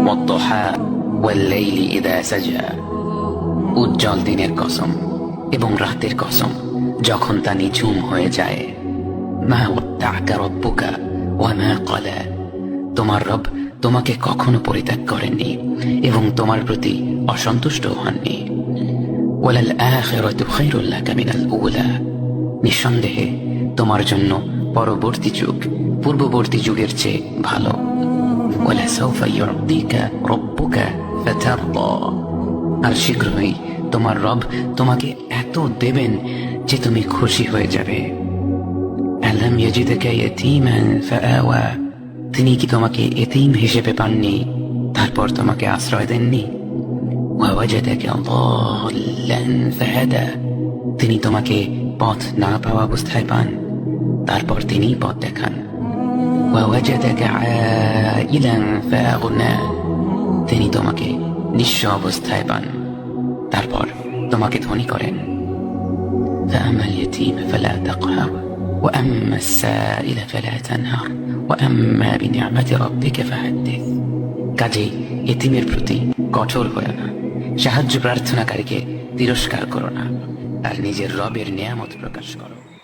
ওয়াদ-দুহা ওয়াল-লাইলি ইযা সাজা, উজ্জ্বল দিনের কসম এবং রাতের কসম যখন তা নিঝুম হয়ে যায়। মা ওয়াদ্দা'কা রাব্বুকা ওয়া মা ক্বালা, তোমার রব তোমাকে কখনো পরিত্যাগ করেননি এবং তোমার প্রতি অসন্তুষ্ট হননি। ওয়ালাল আখিরাতু খায়রুল লাকা মিনাল উলা, নিঃসন্দেহে তোমার জন্য পরবর্তী যুগ পূর্ববর্তী যুগের চেয়ে ভালো। ওয়ালা সাওফা ইউ'তিকা রাব্বুকা ফাতারদা, আর শীঘ্রই তোমার রব তোমাকে এত দেবেন যে তুমি খুশি হয়ে যাবে। আলাম ইয়াজিদকা ইয়াতীমান ফাআওয়া, তিনি কি তোমাকে এতিম হিসেবে পাননি তারপর তোমাকে আশ্রয় দেননি? ওয়াওয়াজাদাকা দাল্লান ফাহাদা, তিনি তোমাকে পথ না পাওয়া অবস্থায় পান তারপর তিনি পথ দেখান। ওয়াওয়াজাদাকা আইলান ফাআগনা, তিনি তোমাকে নিঃস্ব অবস্থায় পান তারপর তোমাকে ধনী করেন। فأما اليتيم فلا تقهر وأما السائل فلا تنهر وأما بنعمة ربك فحدث, কাজেই এতিমের প্রতি কঠোর হয়ো না, সাহায্য প্রার্থনাকারীকে তিরস্কার করো না, আর নিজের রবের নিয়ামত প্রকাশ করো।